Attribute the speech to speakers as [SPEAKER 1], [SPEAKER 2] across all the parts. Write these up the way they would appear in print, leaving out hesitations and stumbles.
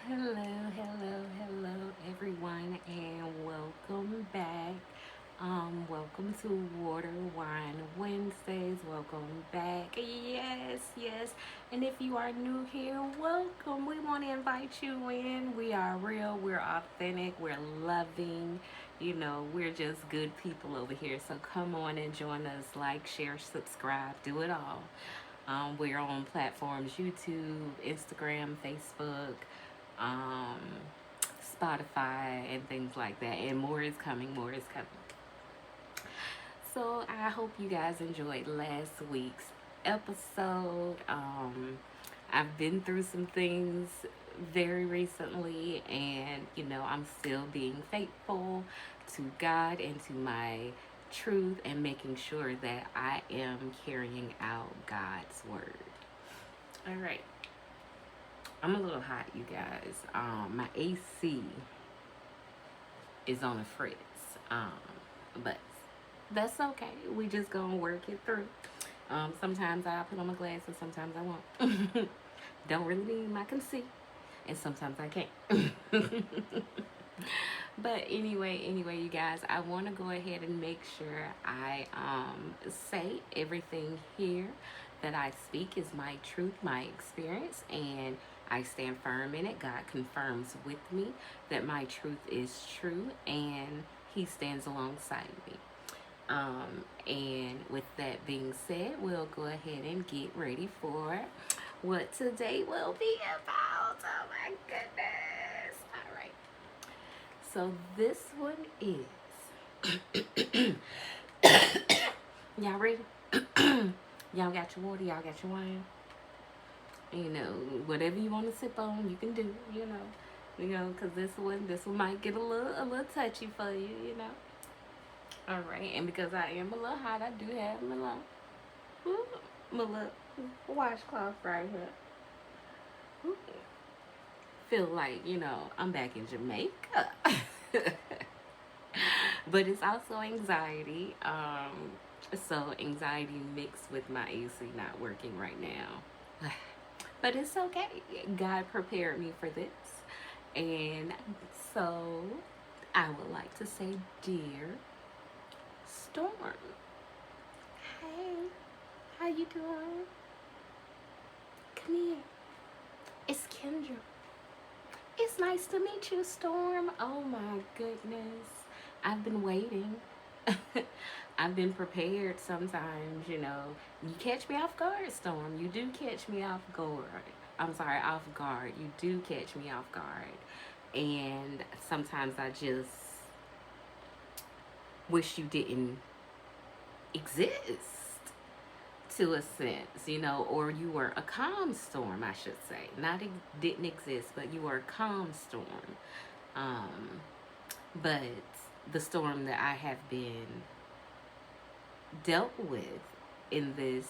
[SPEAKER 1] Hello, everyone, and welcome back. Welcome to Water Wine Wednesdays. Welcome back. Yes. And if you are new here, welcome. We want to invite you in. We are real, we're authentic, we're loving. We're just good people over here. So come on and join us. Like, share, subscribe, do it all. We're on platforms YouTube, Instagram, Facebook, um, Spotify, and things like that. And more is coming, more is coming. So I hope you guys enjoyed last week's episode. I've been through some things very recently, and I'm still being faithful to God and to my truth and making sure that I am carrying out God's word. All right. I'm a little hot, you guys. My AC is on a fritz. But that's okay. We just gonna work it through. Sometimes I put on my glasses, sometimes I won't. Don't really need my conceit, and sometimes I can't. But anyway, you guys, I want to go ahead and make sure I say everything here that I speak is my truth, my experience, and I stand firm in it. God confirms with me that my truth is true, and He stands alongside me. And with that being said, we'll go ahead and get ready for what today will be about. Oh my goodness. All right. So this one is. Y'all ready? Y'all got your water, y'all got your wine. Whatever you want to sip on, you can do, because this one might get a little touchy for you. All right, and because I am a little hot, I do have my little washcloth right here. Ooh. Feel like I'm back in Jamaica. But it's also anxiety. So anxiety mixed with my AC not working right now. But it's okay. God prepared me for this. And so I would like to say, dear Storm, hey, how you doing? Come here. It's Kendra. It's nice to meet you, Storm. Oh my goodness. I've been waiting. I've been prepared sometimes, You catch me off guard, Storm. You do catch me off guard. I'm sorry, off guard. You do catch me off guard. And sometimes I just wish you didn't exist to a sense, or you were a calm storm, I should say. Not didn't exist, but you were a calm storm. But the storm that I have been dealt with in this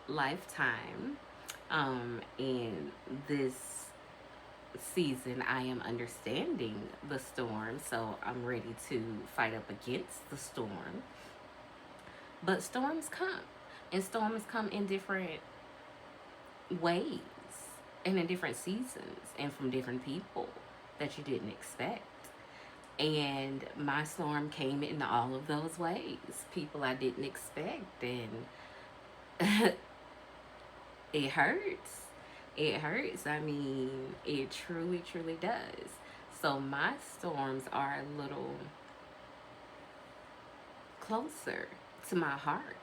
[SPEAKER 1] lifetime, in this season, I am understanding the storm, so I'm ready to fight up against the storm. But storms come, and storms come in different ways and in different seasons and from different people that you didn't expect. And my storm came in all of those ways. People I didn't expect, and it hurts. It hurts. I mean, it truly does. So my storms are a little closer to my heart,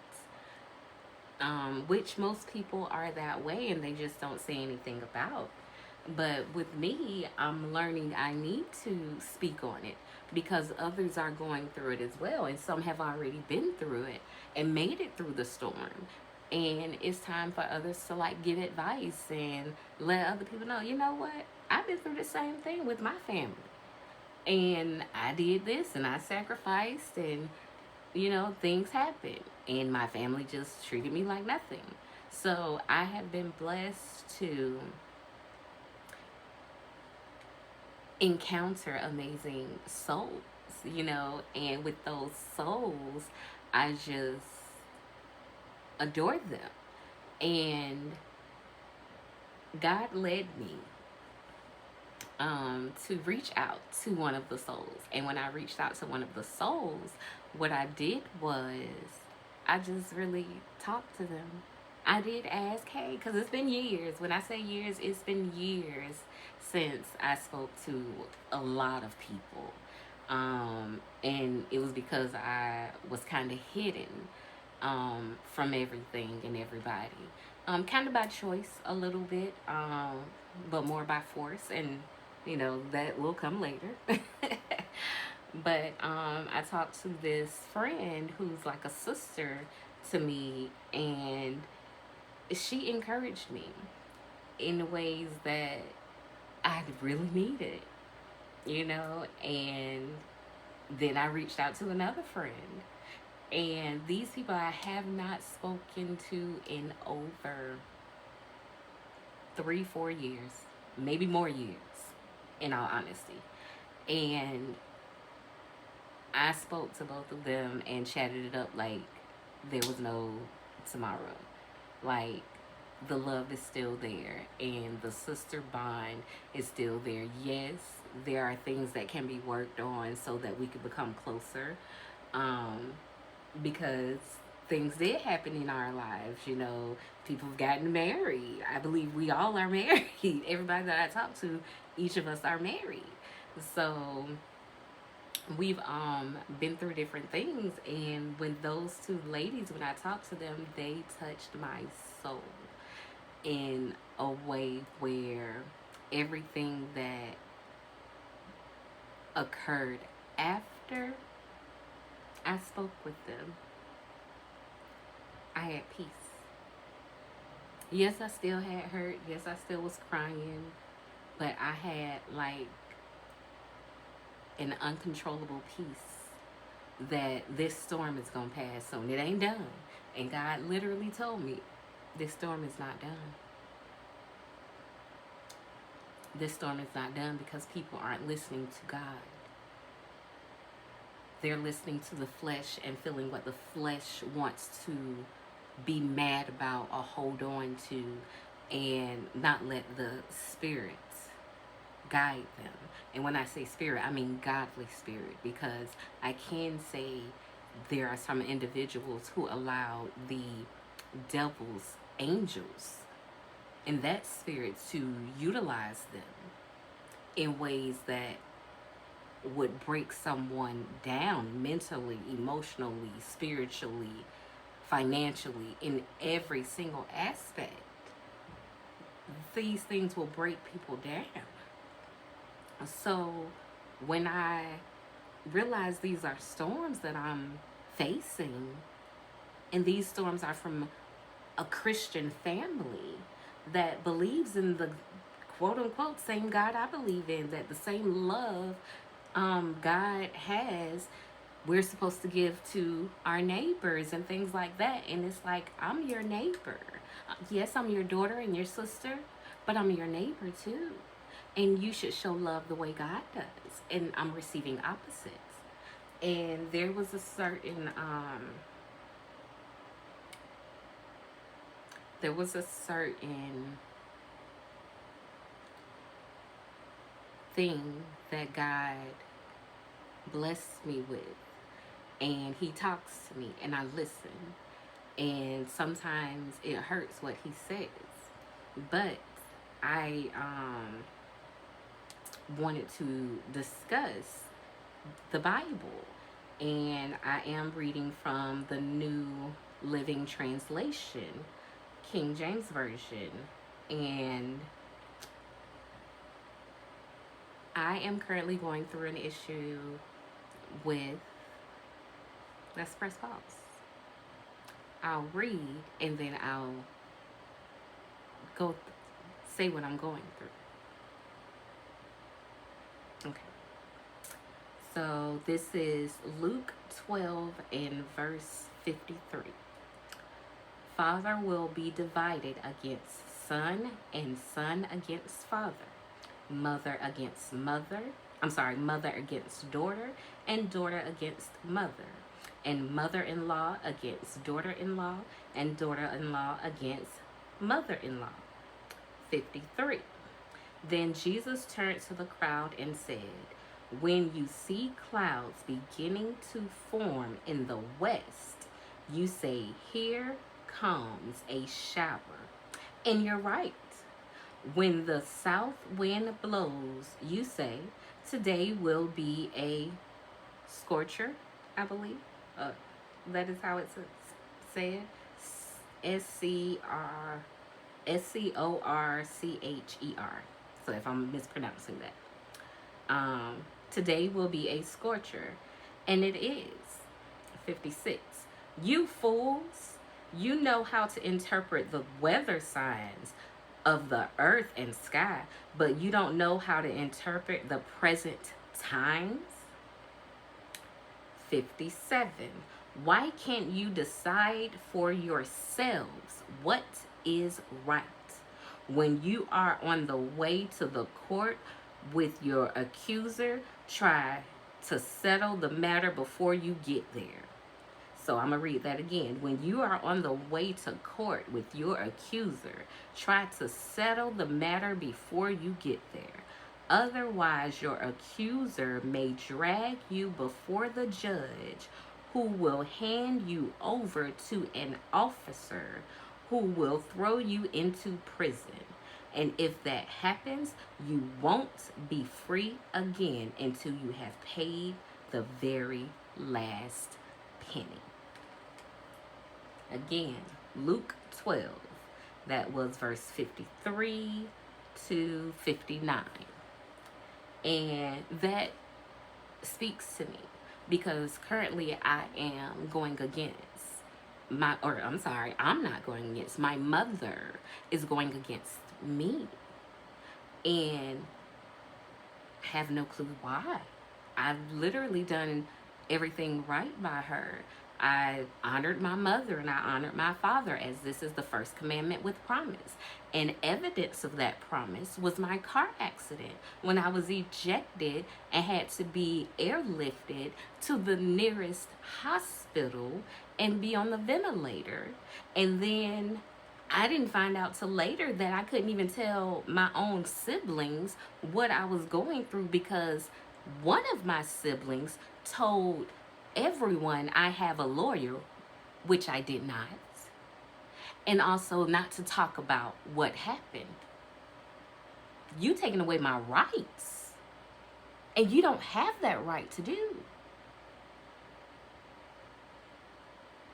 [SPEAKER 1] which most people are that way and they just don't say anything about. But with me, I'm learning I need to speak on it because others are going through it as well, and some have already been through it and made it through the storm. And it's time for others to like give advice and let other people know, you know what? I've been through the same thing with my family. And I did this and I sacrificed, and things happen, and my family just treated me like nothing. So I have been blessed to encounter amazing souls, and with those souls, I just adore them. And God led me to reach out to one of the souls. And when I reached out to one of the souls, what I did was I just really talked to them. I did ask, hey, because it's been years. When I say years, it's been years since I spoke to a lot of people. And it was because I was kind of hidden from everything and everybody. Kind of by choice a little bit, but more by force. And, that will come later. But I talked to this friend who's like a sister to me, and she encouraged me in ways that I really needed, and then I reached out to another friend. And these people I have not spoken to in over 3, 4 years, maybe more years, in all honesty. And I spoke to both of them and chatted it up like there was no tomorrow. Like, the love is still there and the sister bond is still there. Yes, there are things that can be worked on so that we could become closer. Because things did happen in our lives, people have gotten married. I believe we all are married. Everybody that I talk to, each of us are married. So we've been through different things, and when those two ladies, when I talked to them, they touched my soul in a way where everything that occurred after I spoke with them, I had peace. Yes, I still had hurt. Yes, I still was crying. But I had like an uncontrollable peace that this storm is going to pass soon. It ain't done. And God literally told me, this storm is not done. This storm is not done because people aren't listening to God. They're listening to the flesh and feeling what the flesh wants to be mad about or hold on to, and not let the spirit guide them. And when I say spirit, I mean godly spirit, because I can say there are some individuals who allow the devil's angels and that spirit to utilize them in ways that would break someone down mentally, emotionally, spiritually, financially, in every single aspect. These things will break people down. So when I realize these are storms that I'm facing, and these storms are from a Christian family that believes in the quote unquote same God I believe in, that the same love God has, we're supposed to give to our neighbors and things like that. And it's like, I'm your neighbor. Yes, I'm your daughter and your sister, but I'm your neighbor too. And you should show love the way God does. And I'm receiving opposites. And there was a certain thing that God blessed me with, and he talks to me and I listen, and sometimes it hurts what he says, but I wanted to discuss the Bible, and I am reading from the New Living Translation, King James Version, and I am currently going through an issue with, let's press pause. I'll read and then I'll say what I'm going through. Okay. So this is Luke 12 and verse 53. Father will be divided against son, and son against father. Mother against mother. Mother against daughter, and daughter against mother. And mother-in-law against daughter-in-law, and daughter-in-law against mother-in-law. 53. Then Jesus turned to the crowd and said, "When you see clouds beginning to form in the west, you say, 'Here comes a shower.' And you're right. When the south wind blows, you say, 'Today will be a scorcher,'" I believe. Uh, that is how it's said. SCORCHER. So if I'm mispronouncing that, today will be a scorcher, and it is. 56. You fools, you know how to interpret the weather signs of the earth and sky, but you don't know how to interpret the present times. 57. Why can't you decide for yourselves what is right? When you are on the way to the court with your accuser, try to settle the matter before you get there. So I'm going to read that again. When you are on the way to court with your accuser, try to settle the matter before you get there. Otherwise, your accuser may drag you before the judge, who will hand you over to an officer who will throw you into prison. And if that happens, you won't be free again until you have paid the very last penny. Again, Luke 12. That was verse 53 to 59. And that speaks to me because currently I am going against I'm not going against, my mother is going against me. And have no clue why. I've literally done everything right by her. I honored my mother and I honored my father, as this is the first commandment with promise. And evidence of that promise was my car accident when I was ejected and had to be airlifted to the nearest hospital and be on the ventilator. And then I didn't find out till later that I couldn't even tell my own siblings what I was going through, because one of my siblings told everyone I have a lawyer, which I did not, and also not to talk about what happened. You taking away my rights, and you don't have that right to do.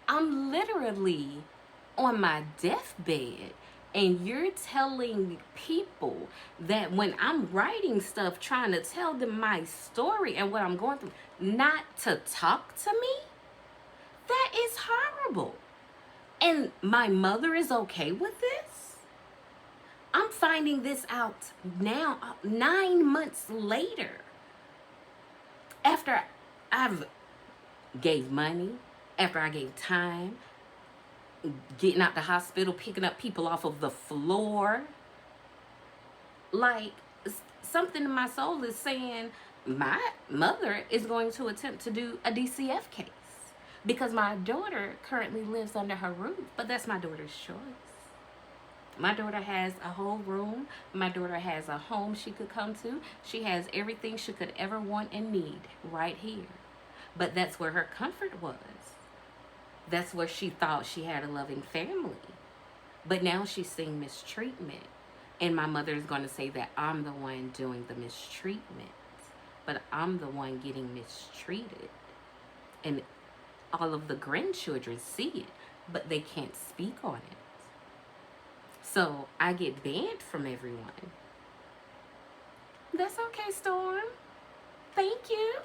[SPEAKER 1] I'm literally on my deathbed, and you're telling people that when I'm writing stuff, trying to tell them my story and what I'm going through, not to talk to me? That is horrible. And my mother is okay with this? I'm finding this out now, 9 months later, after I've gave money, after I gave time, getting out the hospital, picking up people off of the floor. Like, something in my soul is saying my mother is going to attempt to do a DCF case because my daughter currently lives under her roof, but that's my daughter's choice. My daughter has a whole room. My daughter has a home she could come to. She has everything she could ever want and need right here. But that's where her comfort was. That's where she thought she had a loving family. But now she's seeing mistreatment. And my mother is going to say that I'm the one doing the mistreatment. But I'm the one getting mistreated. And all of the grandchildren see it, but they can't speak on it. So I get banned from everyone. That's okay, Storm. Thank you.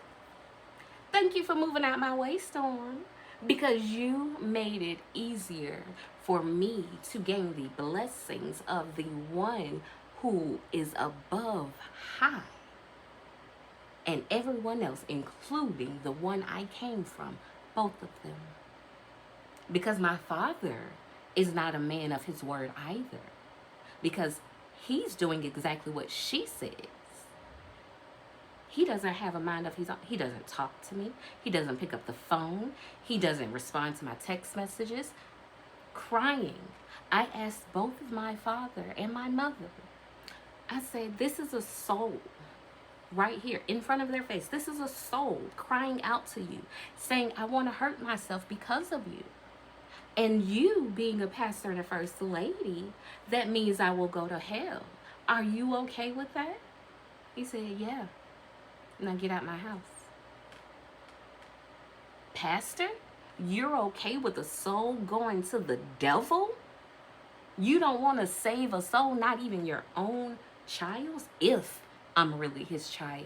[SPEAKER 1] Thank you for moving out my way, Storm. Because you made it easier for me to gain the blessings of the one who is above high. And everyone else, including the one I came from, both of them. Because my father is not a man of his word either. Because he's doing exactly what she says. He doesn't have a mind of his own. He doesn't talk to me. He doesn't pick up the phone. He doesn't respond to my text messages. Crying. I asked both of my father and my mother, I said, this is a soul right here in front of their face. This is a soul crying out to you, saying, I want to hurt myself because of you. And you being a pastor and a first lady, that means I will go to hell. Are you okay with that? He said, yeah. Now get out my house. Pastor, you're okay with a soul going to the devil? You don't want to save a soul, not even your own child's, if I'm really his child.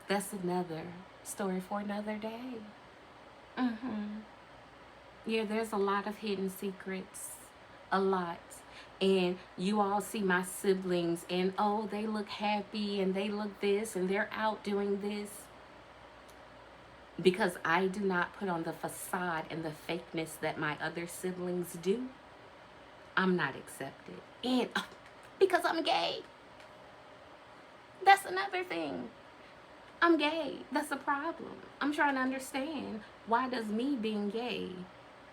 [SPEAKER 1] That's another story for another day. Yeah, there's a lot of hidden secrets. A lot. And you all see my siblings and, oh, they look happy and they look this and they're out doing this. Because I do not put on the facade and the fakeness that my other siblings do, I'm not accepted. And because I'm gay. That's another thing. I'm gay. That's a problem. I'm trying to understand, why does me being gay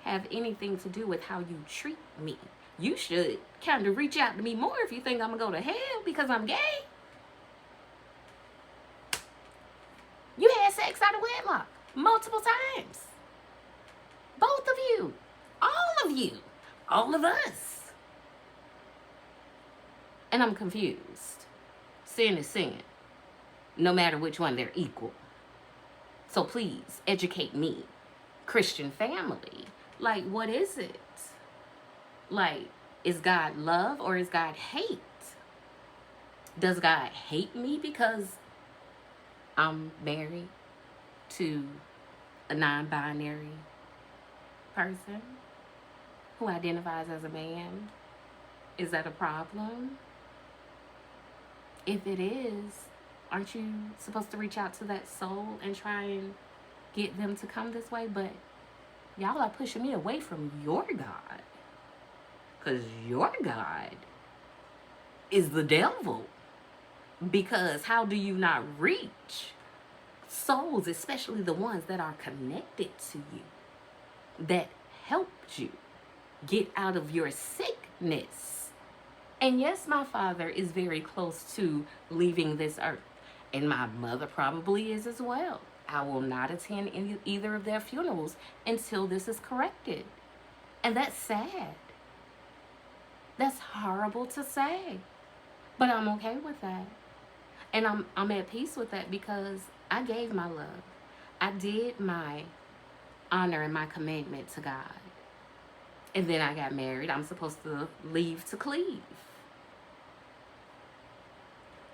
[SPEAKER 1] have anything to do with how you treat me? You should kind of reach out to me more if you think I'm going to go to hell because I'm gay. You had sex out of wedlock multiple times. Both of you. All of you. All of us. And I'm confused. Sin is sin. No matter which one, they're equal. So please, educate me. Christian family. Like, what is it? Like, is God love or is God hate? Does God hate me because I'm married to a non-binary person who identifies as a man? Is that a problem? If it is, aren't you supposed to reach out to that soul and try and get them to come this way? But y'all are pushing me away from your God. Because your God is the devil. Because how do you not reach souls, especially the ones that are connected to you, that helped you get out of your sickness? And yes, my father is very close to leaving this earth. And my mother probably is as well. I will not attend either of their funerals until this is corrected. And that's sad. That's horrible to say. But I'm okay with that. And I'm at peace with that because I gave my love. I did my honor and my commitment to God. And then I got married. I'm supposed to leave to cleave.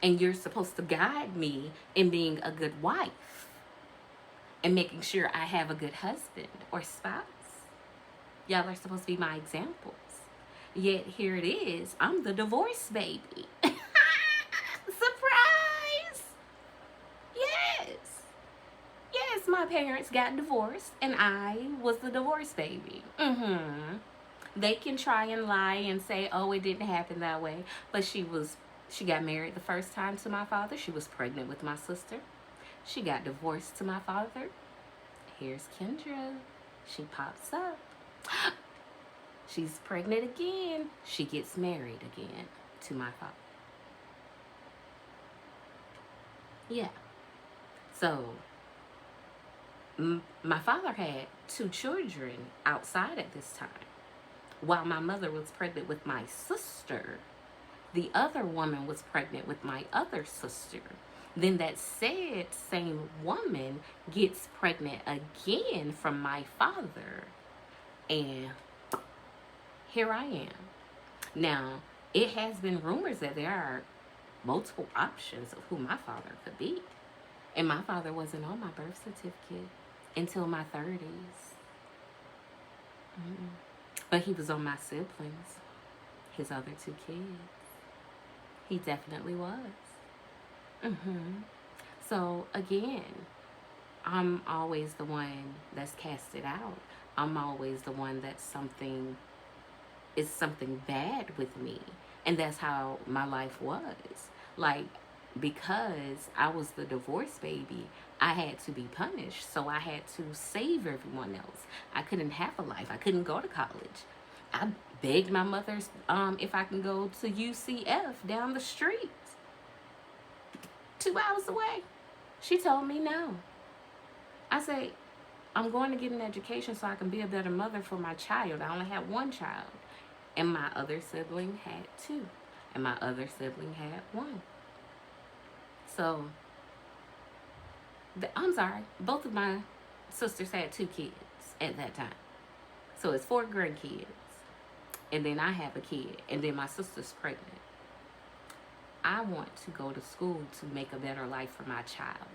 [SPEAKER 1] And you're supposed to guide me in being a good wife and making sure I have a good husband or spouse. Y'all are supposed to be my examples. Yet here it is. I'm the divorce baby. Surprise! Yes. Yes, my parents got divorced and I was the divorce baby. They can try and lie and say, oh, it didn't happen that way. But she got married the first time to my father. She was pregnant with my sister. She got divorced to my father. Here's Kendra. She pops up. She's pregnant again. She gets married again to my father. Yeah. So, my father had 2 children outside at this time. While my mother was pregnant with my sister, the other woman was pregnant with my other sister. Then that said same woman gets pregnant again from my father. And here I am. Now, it has been rumors that there are multiple options of who my father could be. And my father wasn't on my birth certificate until my 30s. But he was on my siblings, his other 2 kids. He definitely was. So again, I'm always the one that's casted out. I'm always the one that's something bad with me. And that's how my life was. Like, because I was the divorce baby, I had to be punished. So I had to save everyone else. I couldn't have a life. I couldn't go to college. I begged my mother if I can go to UCF down the street, 2 hours away. She told me no. I said, I'm going to get an education so I can be a better mother for my child. I only had one child, and my other sibling had two, and my other sibling had one. So, I'm sorry, both of my sisters had 2 kids at that time. So it's 4 grandkids, and then I have a kid, and then my sister's pregnant. I want to go to school to make a better life for my child.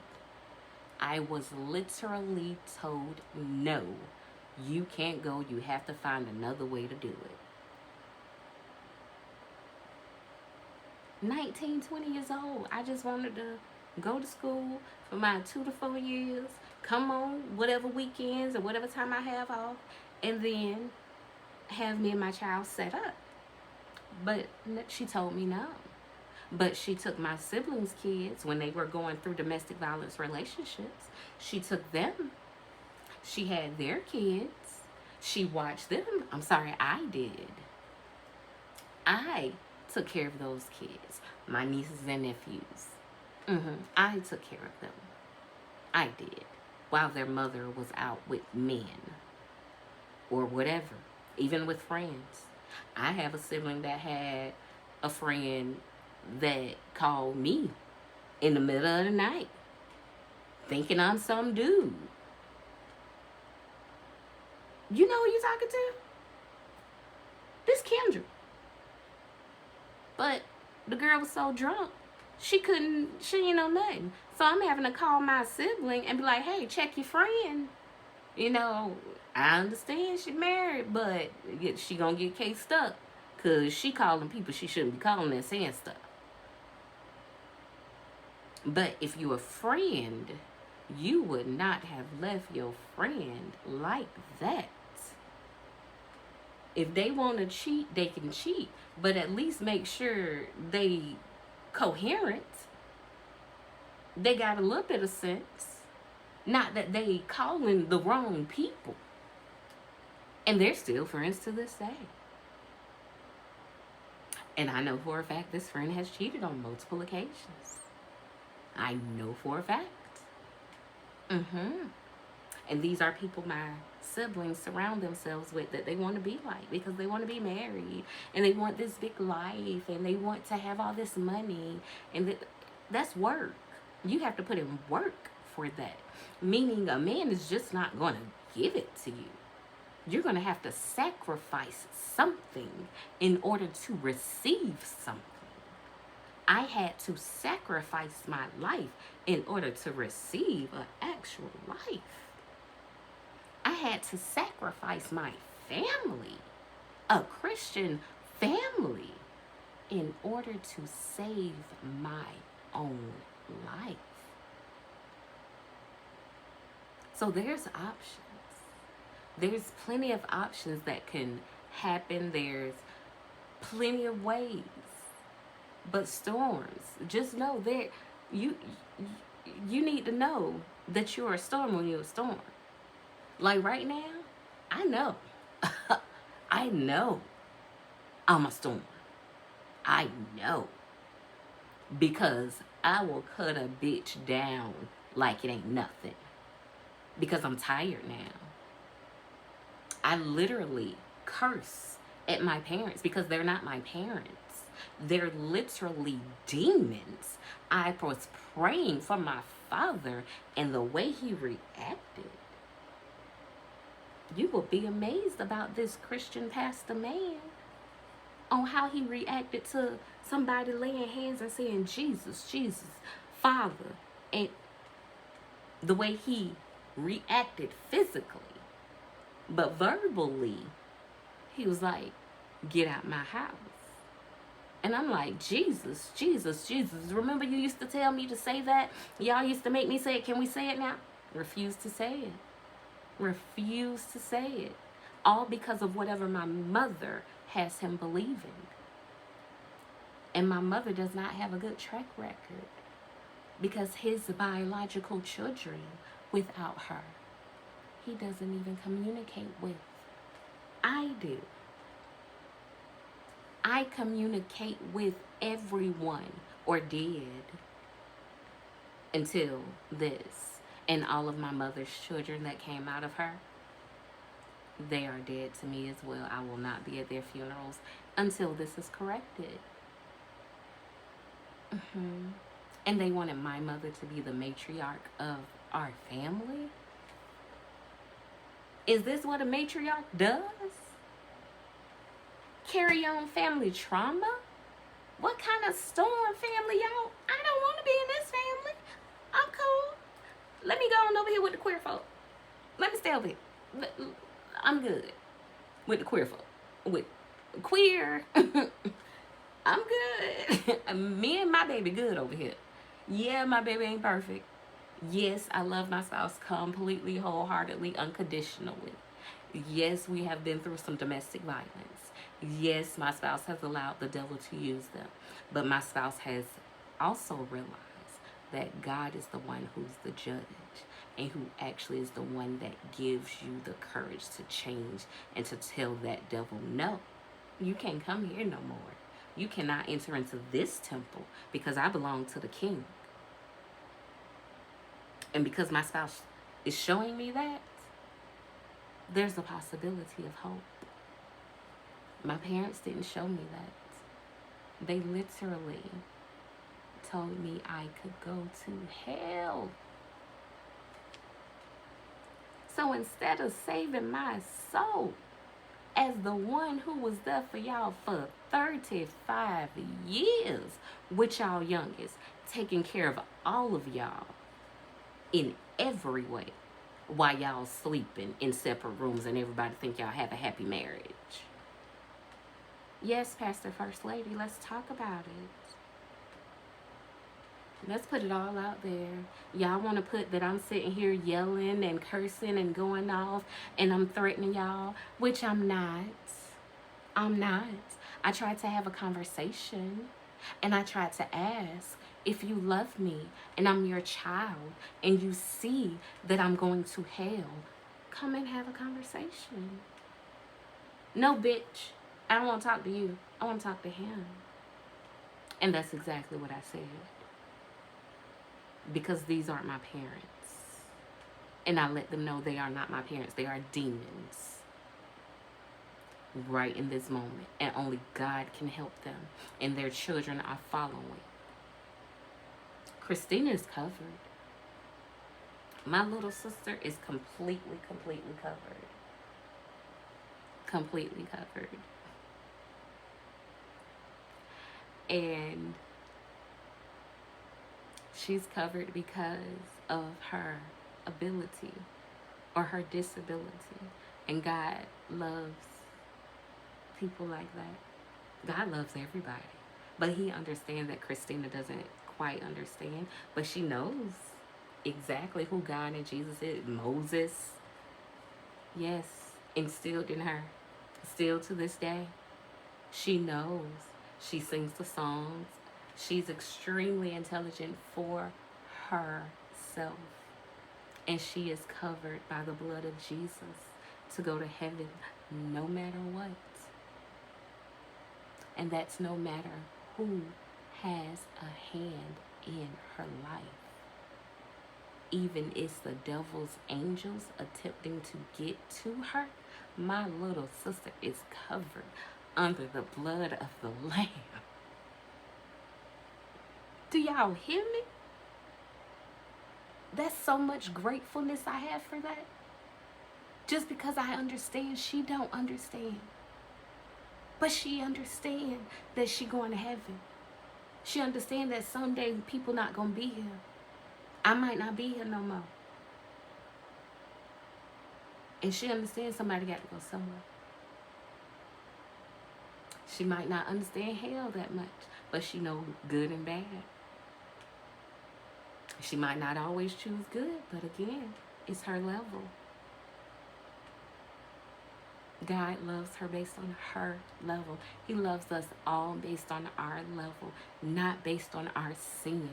[SPEAKER 1] I was literally told, no, you can't go. You have to find another way to do it. 19, 20 years old. I just wanted to go to school for my 2 to 4 years, come on whatever weekends or whatever time I have off, and then have me and my child set up. But she told me no. But she took my siblings' kids when they were going through domestic violence relationships. She took them. She had their kids. She watched them. I'm sorry, I did. I took care of those kids, my nieces and nephews. I took care of them. I did. While their mother was out with men or whatever, even with friends. I have a sibling that had a friend that called me in the middle of the night thinking I'm some dude. You know who you talking to? This Kendra. But the girl was so drunk, she didn't know nothing. So I'm having to call my sibling and be like, hey, check your friend. You know, I understand she married, but she gonna get case stuck because she calling people she shouldn't be calling and saying stuff. But if you're a friend, you would not have left your friend like that. If they want to cheat, they can cheat. But at least make sure they coherent. They got a little bit of sense. Not that they calling the wrong people. And they're still friends to this day. And I know for a fact this friend has cheated on multiple occasions. I know for a fact. And these are people my siblings surround themselves with that they want to be like because they want to be married and they want this big life and they want to have all this money. And that's work. You have to put in work for that. Meaning a man is just not going to give it to you. You're going to have to sacrifice something in order to receive something. I had to sacrifice my life in order to receive an actual life. I had to sacrifice my family, a Christian family, in order to save my own life. So there's options. There's plenty of options that can happen. There's plenty of ways. But storms, just know that you need to know that you're a storm when you're a storm. Like right now, I know. I know I'm a storm. I know. Because I will cut a bitch down like it ain't nothing. Because I'm tired now. I literally curse at my parents because they're not my parents. They're literally demons. I was praying for my father and the way he reacted. You will be amazed about this Christian pastor man on how he reacted to somebody laying hands and saying, Jesus, Jesus, Father. And the way he reacted physically. But verbally, he was like, get out my house. And I'm like, Jesus, Jesus, Jesus. Remember you used to tell me to say that? Y'all used to make me say it. Can we say it now? Refuse to say it. Refuse to say it. All because of whatever my mother has him believing. And my mother does not have a good track record. Because his biological children, without her, he doesn't even communicate with. I do. I communicate with everyone, or did, until this. And all of my mother's children that came out of her, they are dead to me as well. I will not be at their funerals until this is corrected. And they wanted my mother to be the matriarch of our family? Is this what a matriarch does? Carry on family trauma? What kind of storm family, y'all? I don't want to be in this family. I'm cool. Let me go on over here with the queer folk. Let me stay over here. I'm good with the queer folk. With queer, I'm good. Me and my baby good over here. Yeah, my baby ain't perfect. Yes, I love my spouse completely, wholeheartedly, unconditionally. Yes, we have been through some domestic violence. Yes, my spouse has allowed the devil to use them. But my spouse has also realized that God is the one who's the judge and who actually is the one that gives you the courage to change and to tell that devil, no, you can't come here no more. You cannot enter into this temple because I belong to the king. And because my spouse is showing me that, there's a possibility of hope. My parents didn't show me that. They literally told me I could go to hell. So instead of saving my soul as the one who was there for y'all for 35 years with y'all youngest, taking care of all of y'all in every way while y'all sleeping in separate rooms and everybody think y'all have a happy marriage. Yes, Pastor First Lady, let's talk about it. Let's put it all out there. Y'all want to put that I'm sitting here yelling and cursing and going off and I'm threatening y'all, which I'm not. I'm not. I tried to have a conversation and I tried to ask, if you love me and I'm your child and you see that I'm going to hell, come and have a conversation. No, bitch, I don't want to talk to you. I want to talk to him. And that's exactly what I said. Because these aren't my parents. And I let them know they are not my parents. They are demons. Right in this moment. And only God can help them. And their children are following. Christina is covered. My little sister is completely covered. Completely covered. And she's covered because of her ability or her disability. And God loves people like that. God loves everybody. But he understands that Christina doesn't quite understand. But she knows exactly who God and Jesus is. Moses, yes, instilled in her. Still to this day, she knows. She sings the songs. She's extremely intelligent for herself. And she is covered by the blood of Jesus to go to heaven no matter what. And that's no matter who has a hand in her life. Even if the devil's angels attempting to get to her, my little sister is covered under the blood of the Lamb. Do y'all hear me? That's so much gratefulness I have for that. Just because I understand, she don't understand. But she understand that she going to heaven. She understand that someday people not going to be here. I might not be here no more. And she understands somebody got to go somewhere. She might not understand hell that much, but she know good and bad. She might not always choose good, but again, it's her level. God loves her based on her level. He loves us all based on our level, not based on our sin.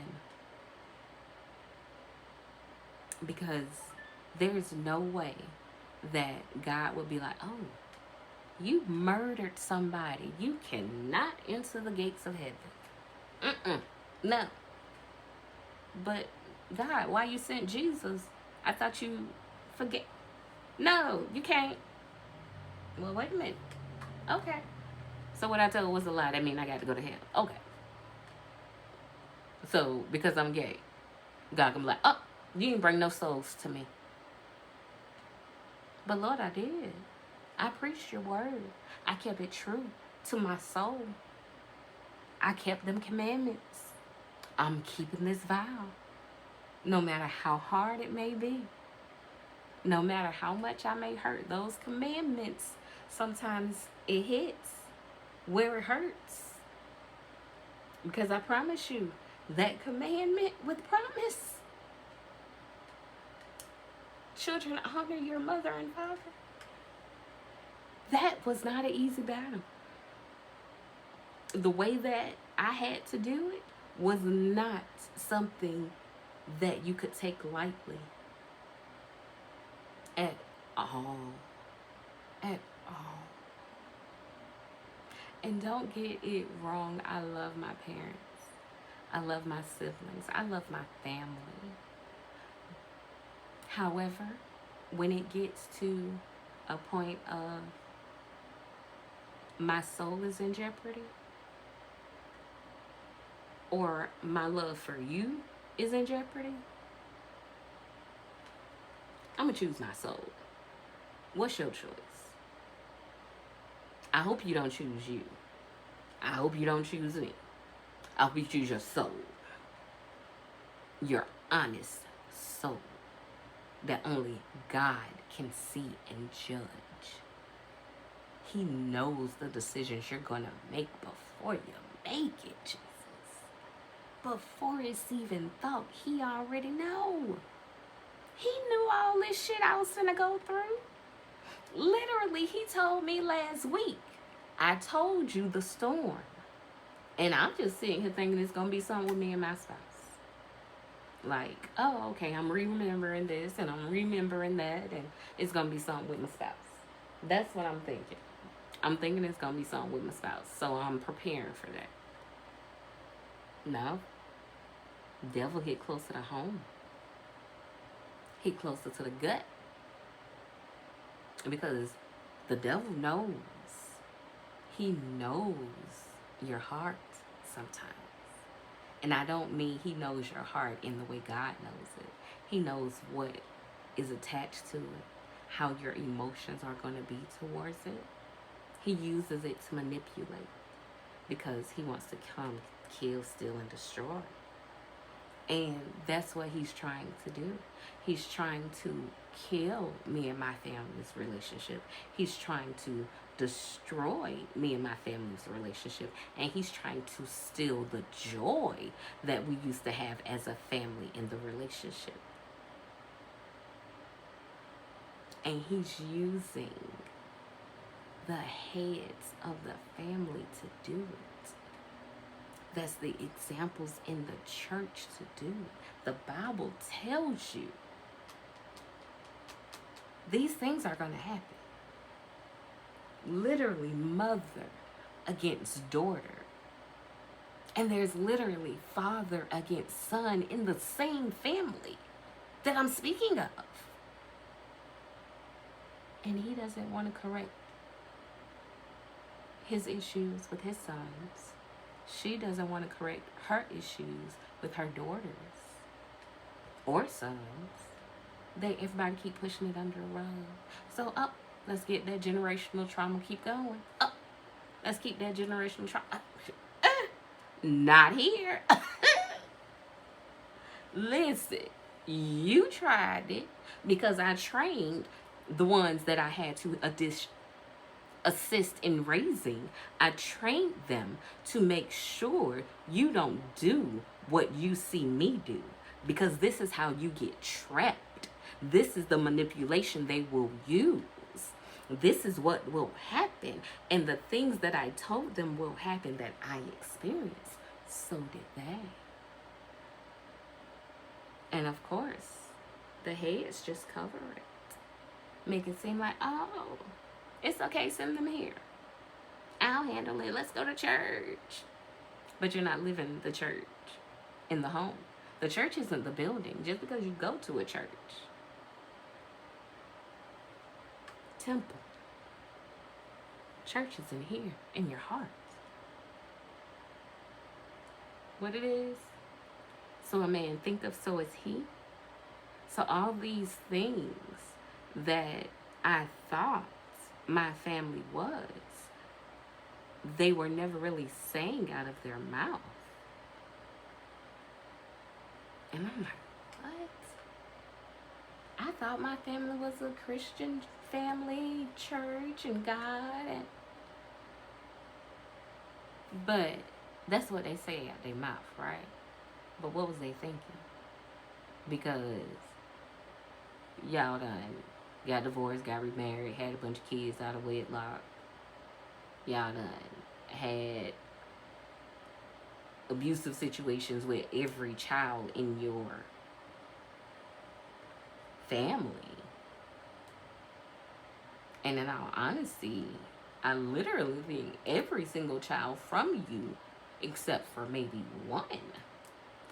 [SPEAKER 1] Because there's no way that God would be like, oh, You murdered somebody. You cannot enter the gates of heaven. No. But God, why you sent Jesus? I thought you forget. No, you can't. Well, wait a minute. Okay. So what I told was a lie. That means I got to go to hell. Okay. So because I'm gay, God can be like, oh, you didn't bring no souls to me. But Lord, I did. I preached your word. I kept it true to my soul. I kept them commandments. I'm keeping this vow. No matter how hard it may be. No matter how much I may hurt. Those commandments, sometimes it hits where it hurts. Because I promise you, that commandment with promise. Children, honor your mother and father. That was not an easy battle. The way that I had to do it was not something that you could take lightly. At all. At all. And don't get it wrong. I love my parents. I love my siblings. I love my family. However, when it gets to a point of my soul is in jeopardy, or my love for you is in jeopardy, I'm going to choose my soul. What's your choice? I hope you don't choose you. I hope you don't choose me. I hope you choose your soul. Your honest soul that only God can see and judge. He knows the decisions you're going to make before you make it, Jesus. Before it's even thought, he already know. He knew all this shit I was finna go through. Literally, he told me last week, I told you the storm. And I'm just sitting here thinking it's going to be something with me and my spouse. Like, oh, okay, I'm remembering this and I'm remembering that, and it's going to be something with my spouse. That's what I'm thinking. I'm thinking it's going to be something with my spouse. So I'm preparing for that. No. Devil hit closer to home. Hit closer to the gut. Because the devil knows. He knows your heart sometimes. And I don't mean he knows your heart in the way God knows it. He knows what is attached to it, how your emotions are going to be towards it. He uses it to manipulate because he wants to come, kill, steal, and destroy. And that's what he's trying to do. He's trying to kill me and my family's relationship. He's trying to destroy me and my family's relationship. And he's trying to steal the joy that we used to have as a family in the relationship. And he's using the heads of the family to do it. That's the examples in the church to do it. The Bible tells you these things are going to happen. Literally mother against daughter. And there's literally father against son in the same family that I'm speaking of. And he doesn't want to correct his issues with his sons. She doesn't want to correct her issues with her daughters or sons. Everybody keep pushing it under a rug. So let's get that generational trauma keep going. Let's keep that generational trauma. Not here. Listen, you tried it because I trained the ones that I had to assist in raising. I trained them to make sure you don't do what you see me do, because this is how you get trapped. This is the manipulation they will use. This is what will happen. And the things that I told them will happen that I experienced, so did they. And of course, the heads just cover it. Make it seem like, oh, It's okay, send them here. I'll handle it. Let's go to church. But you're not living the church in the home. The church isn't the building just because you go to a church. Temple. Church is in here, in your heart. What it is? So a man thinketh, so is he. So all these things that I thought my family was, they were never really saying out of their mouth. And I'm like, what? I thought my family was a Christian family, church, and God. But that's what they say out their mouth, right? But what was they thinking? Because y'all done got divorced, got remarried, had a bunch of kids out of wedlock. Y'all done had abusive situations with every child in your family. And in all honesty, I literally think every single child from you, except for maybe one,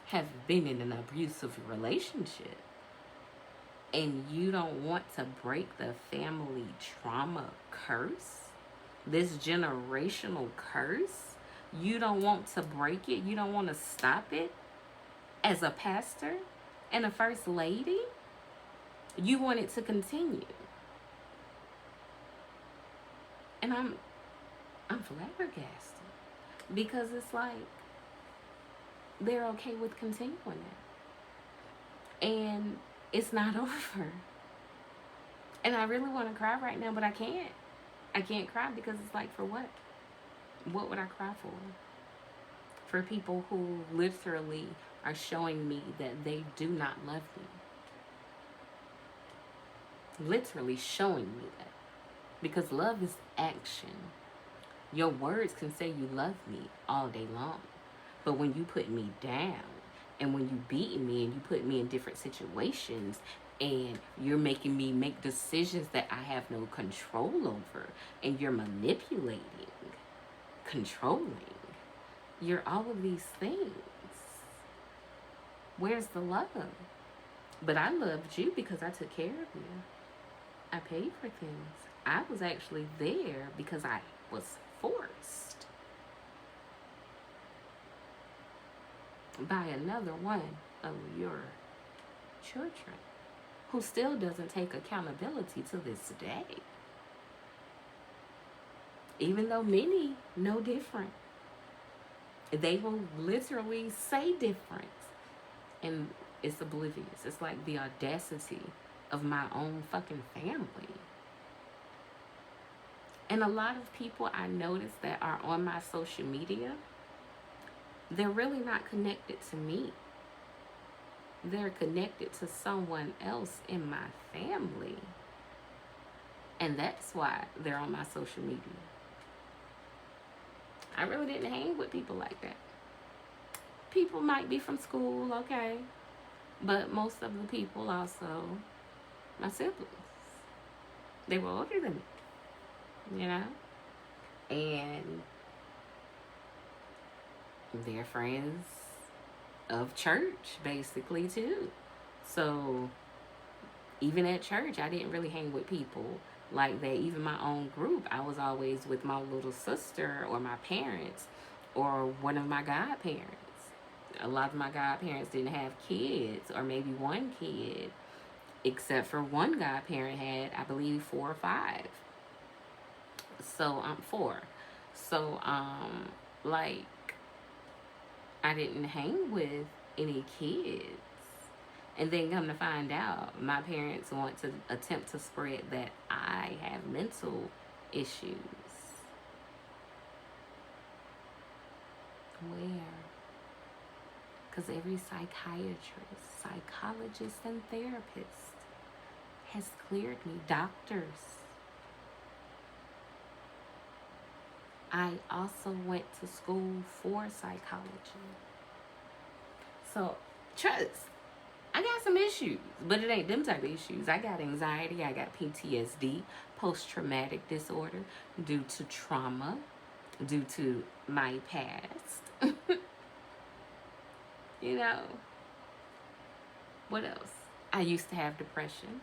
[SPEAKER 1] have been in an abusive relationship. And you don't want to break the family trauma curse, this generational curse. You don't want to break it. You don't want to stop it. As a pastor and a first lady, you want it to continue. And I'm flabbergasted, because it's like they're okay with continuing it. And it's not over. And I really want to cry right now, but I can't. I can't cry because it's like, for what? What would I cry for? For people who literally are showing me that they do not love me. Literally showing me that. Because love is action. Your words can say you love me all day long. But when you put me down, and when you beat me and you put me in different situations, and you're making me make decisions that I have no control over, and you're manipulating, controlling, you're all of these things. Where's the love? But I loved you because I took care of you. I paid for things. I was actually there because I was forced by another one of your children who still doesn't take accountability to this day. Even though many know different. They will literally say different. And it's oblivious. It's like the audacity of my own fucking family. And a lot of people I notice that are on my social media, they're really not connected to me. They're connected to someone else in my family. And that's why they're on my social media. I really didn't hang with people like that. People might be from school, okay. But most of the people also, my siblings. They were older than me, you know? And they're friends of church, basically, too. So even at church, I didn't really hang with people like that. Even my own group, I was always with my little sister or my parents or one of my godparents. A lot of my godparents didn't have kids, or maybe one kid, except for one godparent had, I believe, 4 or 5. So I'm 4. So like, I didn't hang with any kids. And then come to find out, my parents want to attempt to spread that I have mental issues. Where? Because every psychiatrist, psychologist, and therapist has cleared me. Doctors. I also went to school for psychology. So, trust. I got some issues, but it ain't them type of issues. I got anxiety, I got PTSD, post traumatic disorder, due to trauma, due to my past. You know, what else? I used to have depression.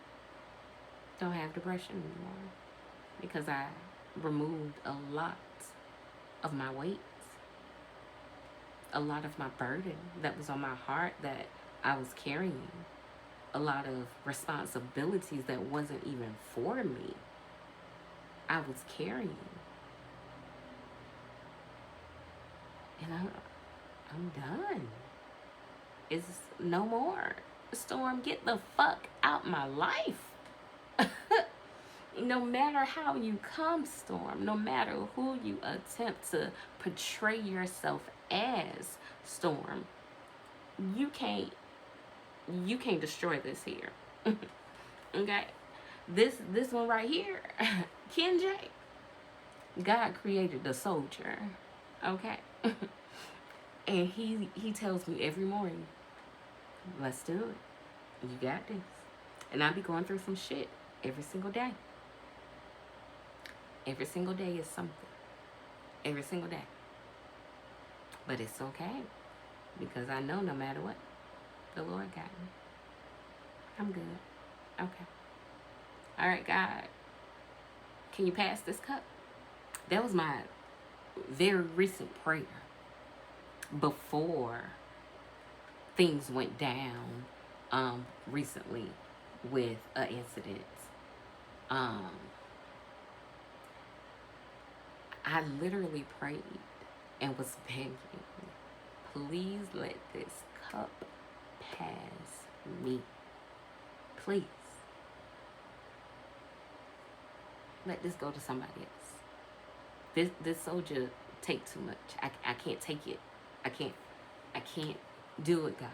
[SPEAKER 1] Don't have depression anymore because I removed a lot of my weight, a lot of my burden that was on my heart that I was carrying, a lot of responsibilities that wasn't even for me, I was carrying. And I'm done. It's no more. Storm, get the fuck out my life. No matter how you come, Storm, no matter who you attempt to portray yourself as, Storm, you can't destroy this here. Okay? This one right here, Ken J. God created the soldier. Okay? And he tells me every morning, let's do it. You got this. And I be going through some shit every single day. Every single day is something. Every single day. But it's okay. Because I know no matter what, the Lord got me. I'm good. Okay. All right, God. Can you pass this cup? That was my very recent prayer before things went down recently with an incident. I literally prayed and was begging, please let this cup pass me. Please. Let this go to somebody else. This soldier take too much. I can't take it. I can't do it, God.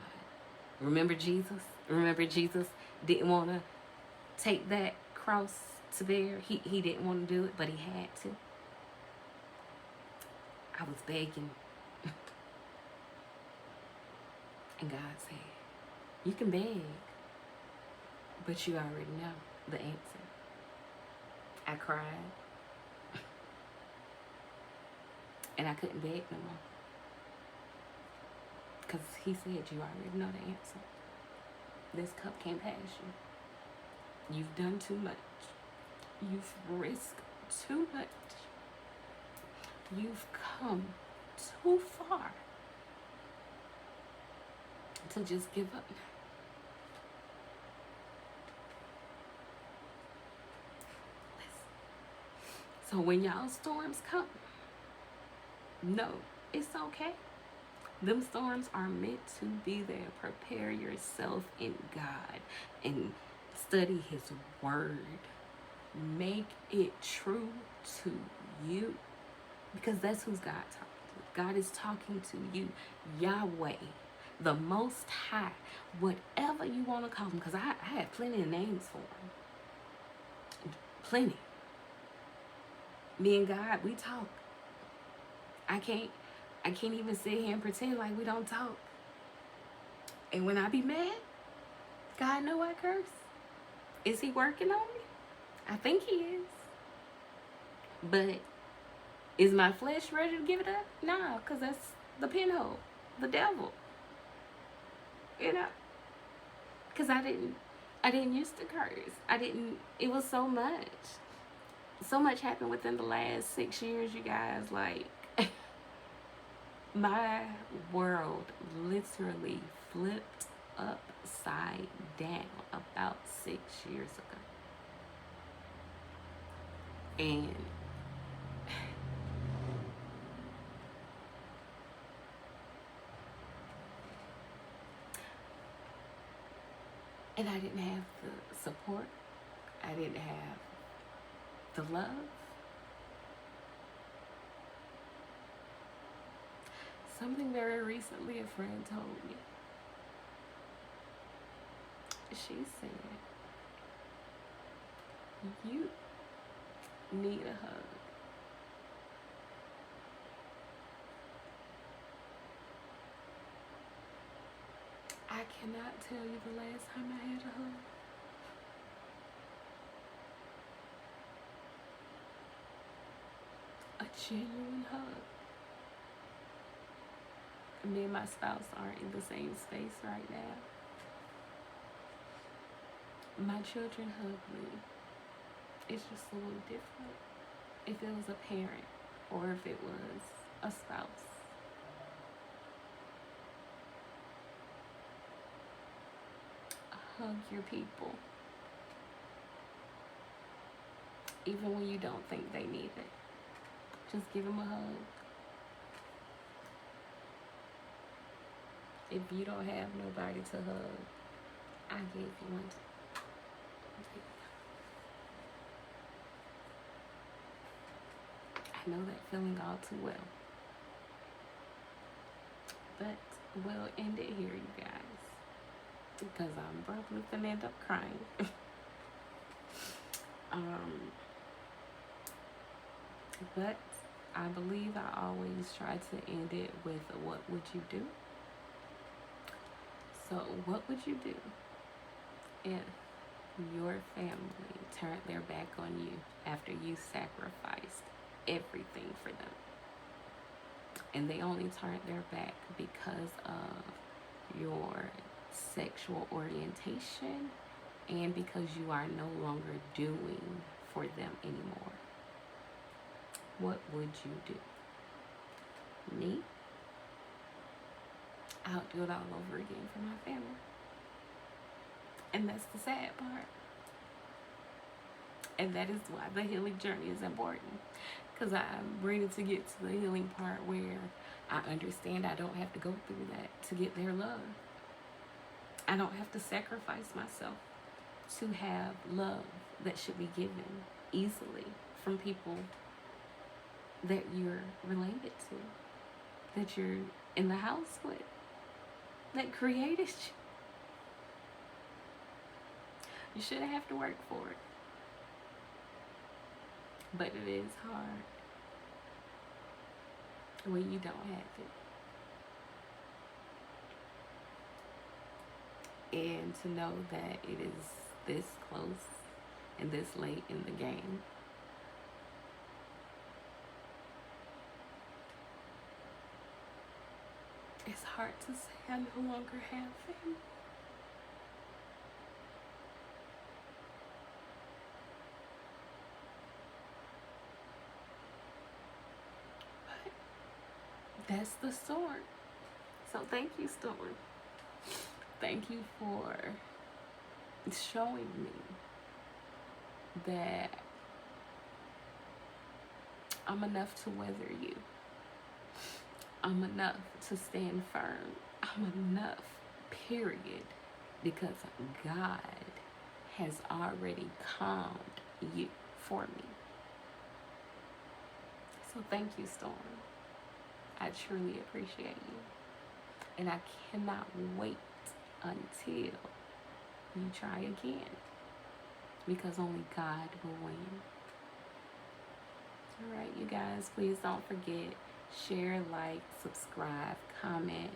[SPEAKER 1] Remember Jesus? Remember Jesus didn't want to take that cross to bear. He didn't want to do it, but he had to. I was begging. And God said, you can beg, but you already know the answer. I cried. And I couldn't beg no more. Because he said, you already know the answer. This cup can't pass you. You've done too much. You've risked too much. You've come too far to just give up. Listen. So when y'all storms come, no, it's okay. Them storms are meant to be there. Prepare yourself in God and study His Word. Make it true to you. Because that's who's God talking to. God is talking to you. Yahweh, the Most High, whatever you want to call him. Because I had plenty of names for him. Plenty. Me and God, we talk. I can't even sit here and pretend like we don't talk. And when I be mad, God know I curse. Is he working on me? I think he is. But is my flesh ready to give it up? Nah, because that's the pinhole, the devil. You know? Because I didn't used to curse. It was so much. So much happened within the last 6 years, you guys. Like, my world literally flipped upside down about 6 years ago. And I didn't have the support. I didn't have the love. Something very recently a friend told me. She said, you need a hug. I cannot tell you the last time I had a hug. A genuine hug. Me and my spouse aren't in the same space right now. My children hug me. It's just a little different. If it was a parent or if it was a spouse. Hug your people. Even when you don't think they need it. Just give them a hug. If you don't have nobody to hug, I gave you one. I know that feeling all too well. But we'll end it here, you guys. Because I'm probably gonna end up crying. But I believe I always try to end it with what would you do? So what would you do if your family turned their back on you after you sacrificed everything for them? And they only turned their back because of your sexual orientation and because you are no longer doing for them anymore. What would you do? Me? I'll do it all over again for my family. And that's the sad part. And that is why the healing journey is important. Because I'm ready to get to the healing part where I understand I don't have to go through that to get their love. I don't have to sacrifice myself to have love that should be given easily from people that you're related to, that you're in the house with, that created you. You shouldn't have to work for it. But it is hard when you don't have it. And to know that it is this close and this late in the game. It's hard to say I no longer have family. That's the storm. So thank you, storm. Thank you for showing me that I'm enough to weather you. I'm enough to stand firm. I'm enough, period. Because God has already calmed you for me. So thank you, storm. I truly appreciate you. And I cannot wait until you try again. Because only God will win. Alright, you guys, please don't forget, share, like, subscribe, comment,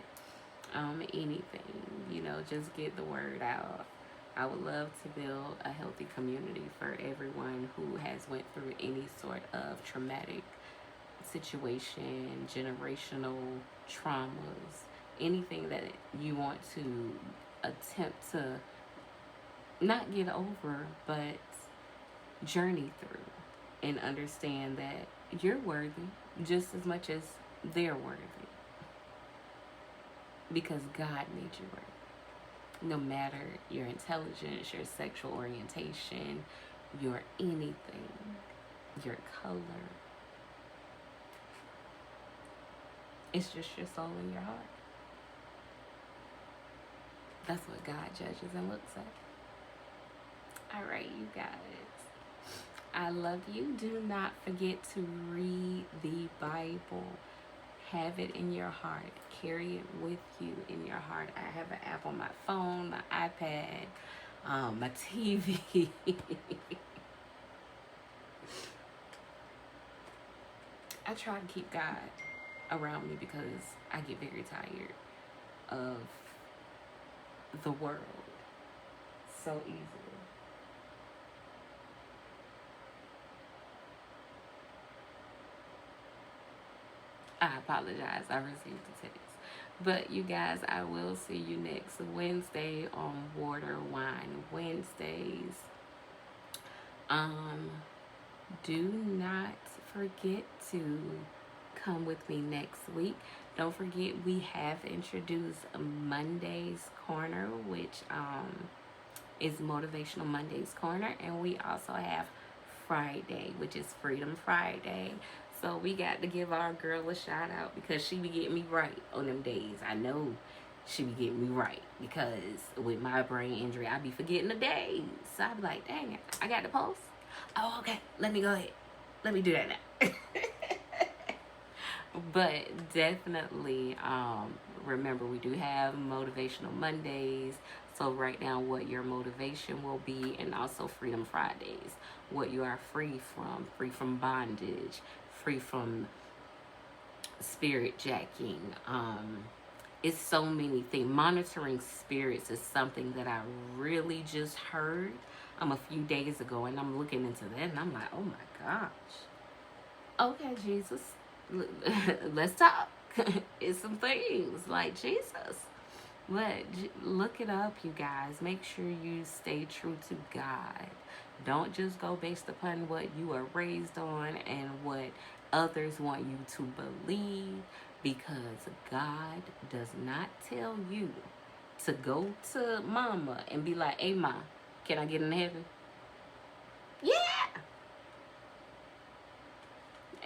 [SPEAKER 1] anything. You know, just get the word out. I would love to build a healthy community for everyone who has went through any sort of traumatic situation, generational traumas, anything that you want to attempt to not get over, but journey through and understand that you're worthy just as much as they're worthy. Because God made you worthy. No matter your intelligence, your sexual orientation, your anything, your color. It's just your soul and your heart. That's what God judges and looks at. All right, you guys. I love you. Do not forget to read the Bible. Have it in your heart. Carry it with you in your heart. I have an app on my phone, my iPad, my TV. I try to keep God around me because I get very tired of the world so easily. I apologize. I received the text. But you guys, I will see you next Wednesday on Water Wine Wednesdays. Um, do not forget to come with me next week. Don't forget we have introduced Monday's Corner, which is Motivational Monday's Corner, and we also have Friday, which is Freedom Friday. So we got to give our girl a shout out because she be getting me right on them days. I know she be getting me right because with my brain injury, I be forgetting the days. So I be like, dang it, I got the post. Oh, okay, let me go ahead. Let me do that now. But definitely remember we do have Motivational Mondays. So write down what your motivation will be, and also Freedom Fridays, what you are free from bondage, free from spirit jacking. It's so many things. Monitoring spirits is something that I really just heard a few days ago, and I'm looking into that, and I'm like, oh my gosh. Okay, Jesus, let's talk. It's some things like Jesus. But look it up, you guys. Make sure you stay true to God. Don't just go based upon what you are raised on and what others want you to believe, because God does not tell you to go to mama and be like, hey, ma, can I get in heaven? Yeah.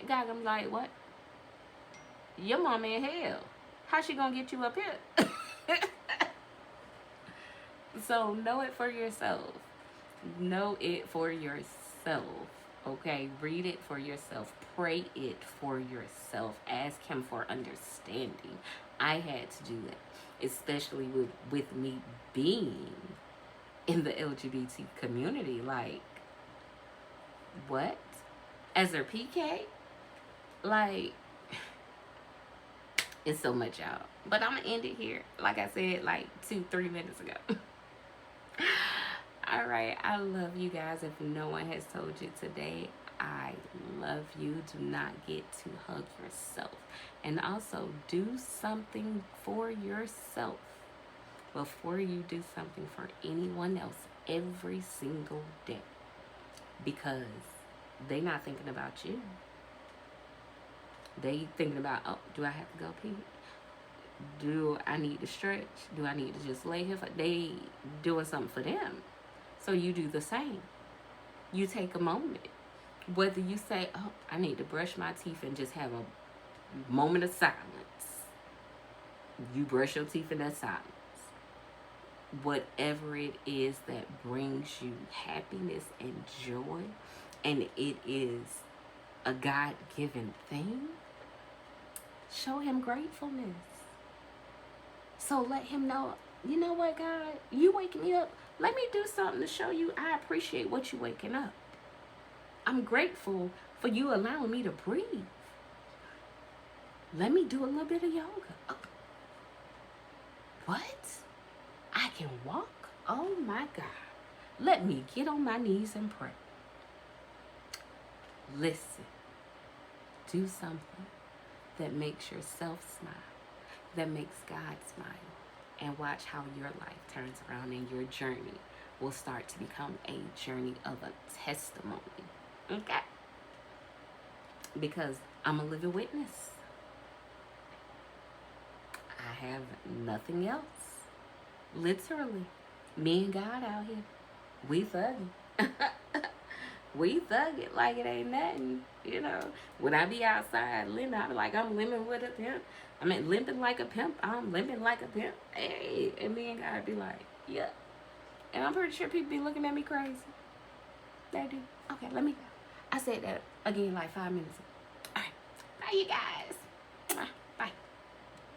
[SPEAKER 1] God, I'm like, what? Your mama in hell. How's she gonna get you up here? So know it for yourself. Know it for yourself. Okay, read it for yourself. Pray it for yourself. Ask him for understanding. I had to do that, especially with me being in the LGBT community. Like, what? As their PK? Like, it's so much out. But I'm gonna end it here. Like I said, like 2-3 minutes ago. All right, I love you guys. If no one has told you today, I love you. Do not get to hug yourself. And also do something for yourself before you do something for anyone else every single day. Because they not thinking about you. They thinking about, oh, do I have to go pee? Do I need to stretch? Do I need to just lay here? They doing something for them. So you do the same. You take a moment. Whether you say, oh, I need to brush my teeth and just have a moment of silence. You brush your teeth in that silence. Whatever it is that brings you happiness and joy, and it is a God-given thing, show him gratefulness. So let him know, you know what, God, you waking me up. Let me do something to show you I appreciate what you waking up. I'm grateful for you allowing me to breathe. Let me do a little bit of yoga. Oh. What? I can walk? Oh my God. Let me get on my knees and pray. Listen. Do something that makes yourself smile, that makes God smile. And watch how your life turns around and your journey will start to become a journey of a testimony. Okay? Because I'm a living witness. I have nothing else. Literally. Me and God out here. We thugging. We thug it like it ain't nothing. You know, when I be outside limping, I be like, I'm limping with a pimp. I mean, limping like a pimp. I'm limping like a pimp. Hey, and me and God be like, yeah. And I'm pretty sure people be looking at me crazy. They do. Okay, let me go. I said that again like 5 minutes ago. All right. Bye, you guys.